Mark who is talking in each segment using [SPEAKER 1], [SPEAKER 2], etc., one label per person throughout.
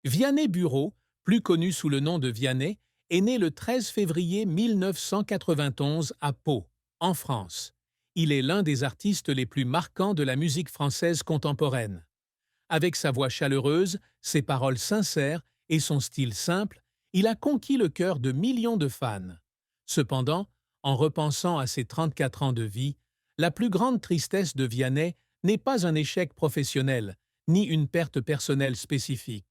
[SPEAKER 1] Vianney Bureau, plus connu sous le nom de Vianney, est né le 13 février 1991 à Pau, en France. Il est l'un des artistes les plus marquants de la musique française contemporaine. Avec sa voix chaleureuse, ses paroles sincères et son style simple, il a conquis le cœur de millions de fans. Cependant, en repensant à ses 34 ans de vie, la plus grande tristesse de Vianney n'est pas un échec professionnel, ni une perte personnelle spécifique,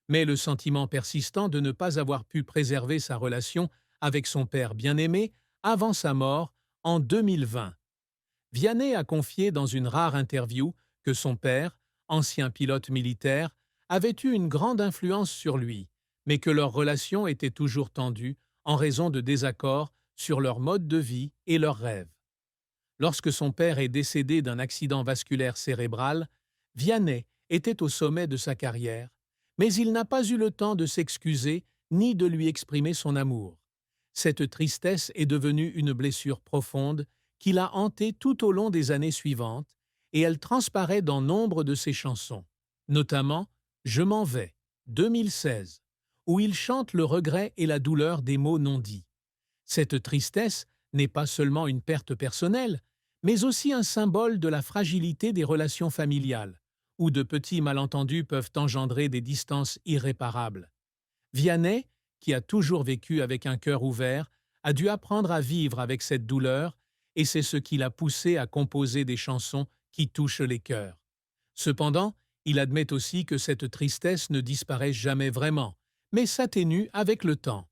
[SPEAKER 1] mais le sentiment persistant de ne pas avoir pu préserver sa relation avec son père bien-aimé avant sa mort en 2020. Vianney a confié dans une rare interview que son père, ancien pilote militaire, avait eu une grande influence sur lui, mais que leur relation était toujours tendue en raison de désaccords sur leur mode de vie et leurs rêves. Lorsque son père est décédé d'un accident vasculaire cérébral, Vianney était au sommet de sa carrière, mais il n'a pas eu le temps de s'excuser ni de lui exprimer son amour. Cette tristesse est devenue une blessure profonde qui l'a hanté tout au long des années suivantes, et elle transparaît dans nombre de ses chansons, notamment Je m'en vais, 2016, où il chante le regret et la douleur des mots non dits. Cette tristesse n'est pas seulement une perte personnelle, mais aussi un symbole de la fragilité des relations familiales, où de petits malentendus peuvent engendrer des distances irréparables. Vianney, qui a toujours vécu avec un cœur ouvert, a dû apprendre à vivre avec cette douleur, et c'est ce qui l'a poussé à composer des chansons qui touchent les cœurs. Cependant, il admet aussi que cette tristesse ne disparaît jamais vraiment, mais s'atténue avec le temps.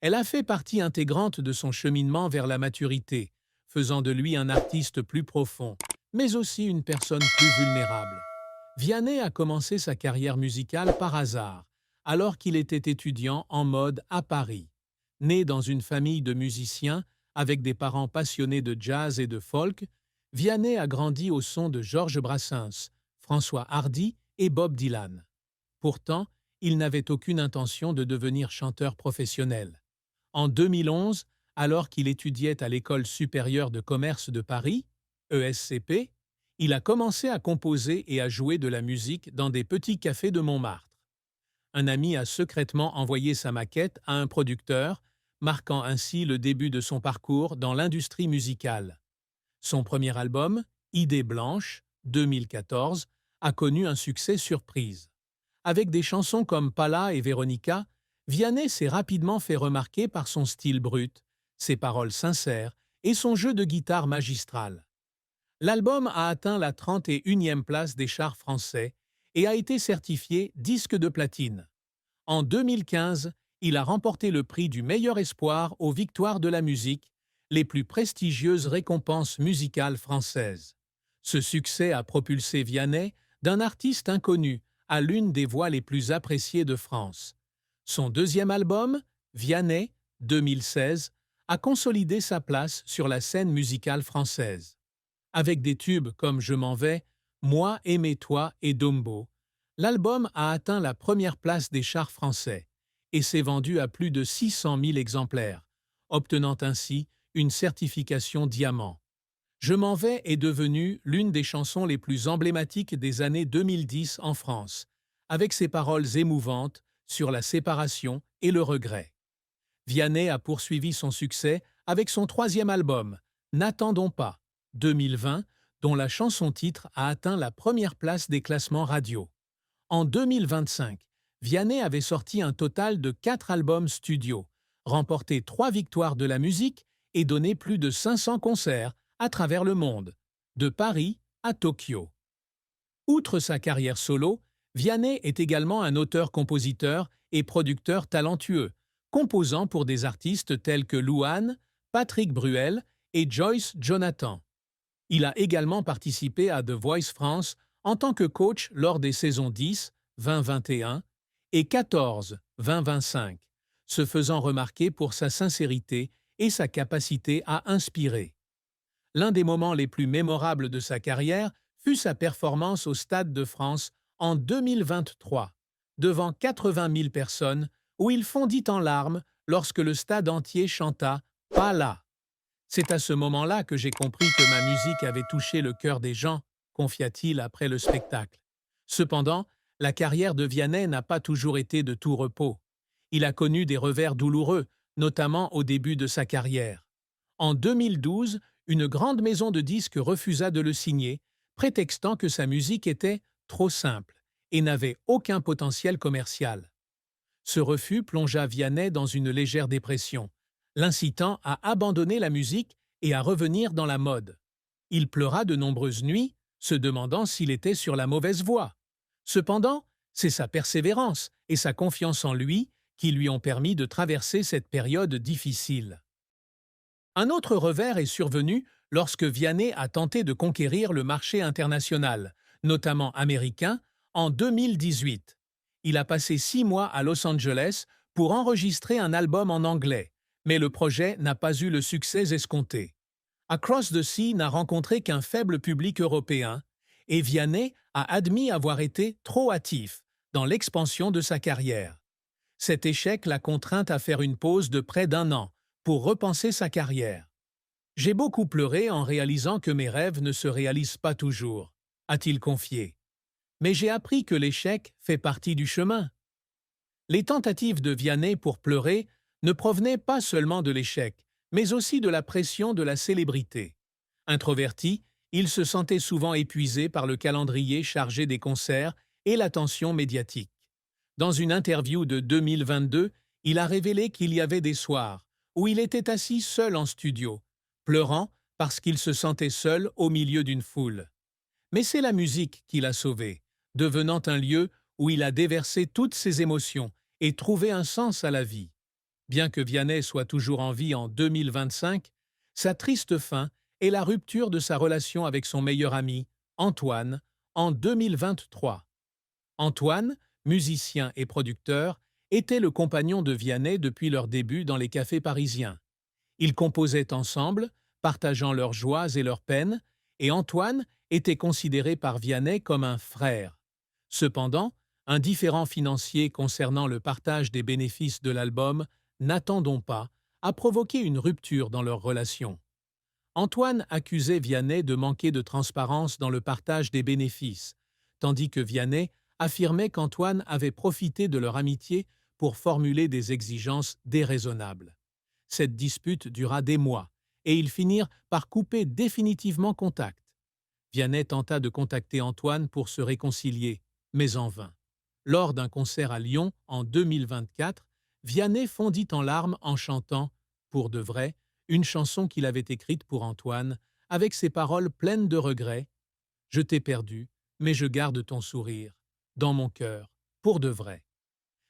[SPEAKER 1] Elle a fait partie intégrante de son cheminement vers la maturité, faisant de lui un artiste plus profond, mais aussi une personne plus vulnérable. Vianney a commencé sa carrière musicale par hasard, alors qu'il était étudiant en mode à Paris. Né dans une famille de musiciens, avec des parents passionnés de jazz et de folk, Vianney a grandi au son de Georges Brassens, François Hardy et Bob Dylan. Pourtant, il n'avait aucune intention de devenir chanteur professionnel. En 2011, alors qu'il étudiait à l'École supérieure de commerce de Paris, ESCP, il a commencé à composer et à jouer de la musique dans des petits cafés de Montmartre. Un ami a secrètement envoyé sa maquette à un producteur, marquant ainsi le début de son parcours dans l'industrie musicale. Son premier album, Idée blanche, 2014, a connu un succès surprise. Avec des chansons comme Pala et Véronica, Vianney s'est rapidement fait remarquer par son style brut, ses paroles sincères et son jeu de guitare magistral. L'album a atteint la 31e place des charts français et a été certifié disque de platine. En 2015, il a remporté le prix du meilleur espoir aux Victoires de la musique, les plus prestigieuses récompenses musicales françaises. Ce succès a propulsé Vianney d'un artiste inconnu à l'une des voix les plus appréciées de France. Son deuxième album, Vianney, 2016, a consolidé sa place sur la scène musicale française. Avec des tubes comme Je m'en vais, Moi, Aimez-toi et Dombo, l'album a atteint la première place des charts français et s'est vendu à plus de 600 000 exemplaires, obtenant ainsi une certification diamant. Je m'en vais est devenue l'une des chansons les plus emblématiques des années 2010 en France, avec ses paroles émouvantes sur la séparation et le regret. Vianney a poursuivi son succès avec son troisième album, N'attendons pas, 2020, dont la chanson-titre a atteint la première place des classements radio. En 2025, Vianney avait sorti un total de 4 albums studio, remporté 3 victoires de la musique et donné plus de 500 concerts à travers le monde, de Paris à Tokyo. Outre sa carrière solo, Vianney est également un auteur-compositeur et producteur talentueux, composant pour des artistes tels que Louane, Patrick Bruel et Joyce Jonathan. Il a également participé à The Voice France en tant que coach lors des saisons 10, 2021 et 14, 2025, se faisant remarquer pour sa sincérité et sa capacité à inspirer. L'un des moments les plus mémorables de sa carrière fut sa performance au Stade de France en 2023, devant 80 000 personnes, où il fondit en larmes lorsque le stade entier chanta « Pas là ». C'est à ce moment-là que j'ai compris que ma musique avait touché le cœur des gens, confia-t-il après le spectacle. Cependant, la carrière de Vianney n'a pas toujours été de tout repos. Il a connu des revers douloureux, notamment au début de sa carrière. En 2012, une grande maison de disques refusa de le signer, prétextant que sa musique était trop simple et n'avait aucun potentiel commercial. Ce refus plongea Vianney dans une légère dépression, l'incitant à abandonner la musique et à revenir dans la mode. Il pleura de nombreuses nuits, se demandant s'il était sur la mauvaise voie. Cependant, c'est sa persévérance et sa confiance en lui qui lui ont permis de traverser cette période difficile. Un autre revers est survenu lorsque Vianney a tenté de conquérir le marché international, notamment américain, en 2018. Il a passé 6 mois à Los Angeles pour enregistrer un album en anglais, mais le projet n'a pas eu le succès escompté. Across the Sea n'a rencontré qu'un faible public européen, et Vianney a admis avoir été trop hâtif dans l'expansion de sa carrière. Cet échec l'a contraint à faire une pause de près d'1 an pour repenser sa carrière. J'ai beaucoup pleuré en réalisant que mes rêves ne se réalisent pas toujours, a-t-il confié. Mais j'ai appris que l'échec fait partie du chemin. Les tentatives de Vianney pour pleurer ne provenaient pas seulement de l'échec, mais aussi de la pression de la célébrité. Introverti, il se sentait souvent épuisé par le calendrier chargé des concerts et l'attention médiatique. Dans une interview de 2022, il a révélé qu'il y avait des soirs où il était assis seul en studio, pleurant parce qu'il se sentait seul au milieu d'une foule. Mais c'est la musique qui l'a sauvé, devenant un lieu où il a déversé toutes ses émotions et trouvé un sens à la vie. Bien que Vianney soit toujours en vie en 2025, sa triste fin est la rupture de sa relation avec son meilleur ami, Antoine, en 2023. Antoine, musicien et producteur, était le compagnon de Vianney depuis leur début dans les cafés parisiens. Ils composaient ensemble, partageant leurs joies et leurs peines, et Antoine était considéré par Vianney comme un frère. Cependant, un différend financier concernant le partage des bénéfices de l'album « N'attendons pas » a provoqué une rupture dans leur relation. Antoine accusait Vianney de manquer de transparence dans le partage des bénéfices, tandis que Vianney affirmait qu'Antoine avait profité de leur amitié pour formuler des exigences déraisonnables. Cette dispute dura des mois, et ils finirent par couper définitivement contact. Vianney tenta de contacter Antoine pour se réconcilier, mais en vain. Lors d'un concert à Lyon en 2024, Vianney fondit en larmes en chantant, pour de vrai, une chanson qu'il avait écrite pour Antoine, avec ces paroles pleines de regrets. « Je t'ai perdu, mais je garde ton sourire, dans mon cœur, pour de vrai. »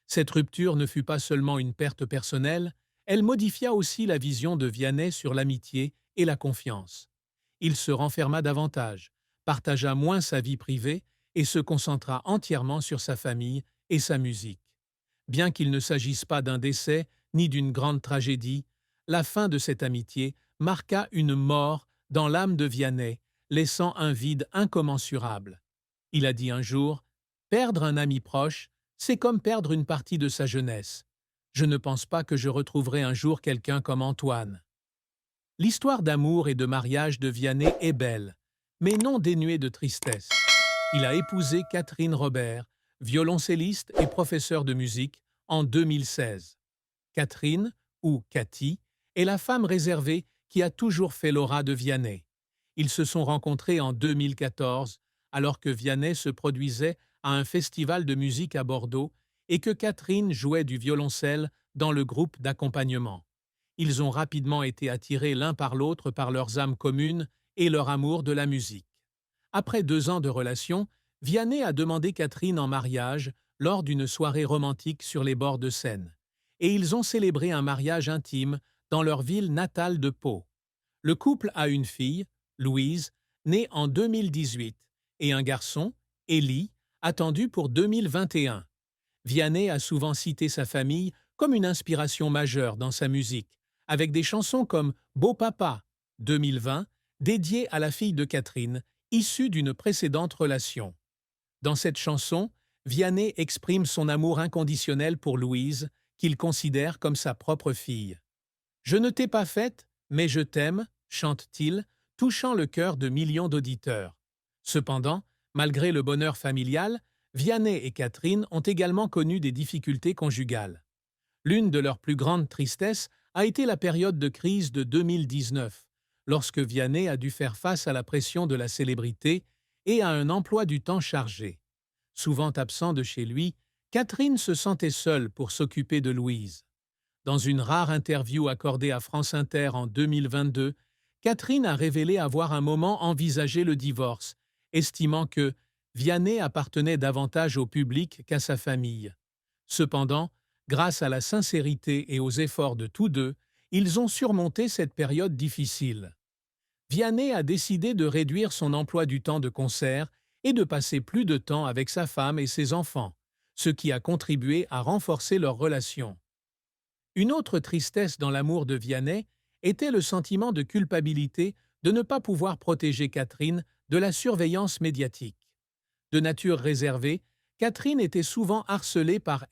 [SPEAKER 1] Cette rupture ne fut pas seulement une perte personnelle, elle modifia aussi la vision de Vianney sur l'amitié et la confiance. Il se renferma davantage, partagea moins sa vie privée et se concentra entièrement sur sa famille et sa musique. Bien qu'il ne s'agisse pas d'un décès ni d'une grande tragédie, la fin de cette amitié marqua une mort dans l'âme de Vianney, laissant un vide incommensurable. Il a dit un jour « Perdre un ami proche, c'est comme perdre une partie de sa jeunesse. Je ne pense pas que je retrouverai un jour quelqu'un comme Antoine. » L'histoire d'amour et de mariage de Vianney est belle, mais non dénuée de tristesse. Il a épousé Catherine Robert, violoncelliste et professeure de musique, en 2016. Catherine, ou Cathy, est la femme réservée qui a toujours fait l'aura de Vianney. Ils se sont rencontrés en 2014, alors que Vianney se produisait à un festival de musique à Bordeaux et que Catherine jouait du violoncelle dans le groupe d'accompagnement. Ils ont rapidement été attirés l'un par l'autre par leurs âmes communes et leur amour de la musique. Après 2 ans de relation, Vianney a demandé Catherine en mariage lors d'une soirée romantique sur les bords de Seine, et ils ont célébré un mariage intime dans leur ville natale de Pau. Le couple a une fille, Louise, née en 2018, et un garçon, Élie, attendu pour 2021. Vianney a souvent cité sa famille comme une inspiration majeure dans sa musique, avec des chansons comme « Beau Papa » 2020, dédiée à la fille de Catherine, issue d'une précédente relation. Dans cette chanson, Vianney exprime son amour inconditionnel pour Louise, qu'il considère comme sa propre fille. « Je ne t'ai pas faite, mais je t'aime », chante-t-il, touchant le cœur de millions d'auditeurs. Cependant, malgré le bonheur familial, Vianney et Catherine ont également connu des difficultés conjugales. L'une de leurs plus grandes tristesses a été la période de crise de 2019, lorsque Vianney a dû faire face à la pression de la célébrité et à un emploi du temps chargé. Souvent absent de chez lui, Catherine se sentait seule pour s'occuper de Louise. Dans une rare interview accordée à France Inter en 2022, Catherine a révélé avoir un moment envisagé le divorce, estimant que Vianney appartenait davantage au public qu'à sa famille. Cependant, grâce à la sincérité et aux efforts de tous deux, ils ont surmonté cette période difficile. Vianney a décidé de réduire son emploi du temps de concert et de passer plus de temps avec sa femme et ses enfants, ce qui a contribué à renforcer leur relation. Une autre tristesse dans l'amour de Vianney était le sentiment de culpabilité de ne pas pouvoir protéger Catherine de la surveillance médiatique. De nature réservée, Catherine était souvent harcelée par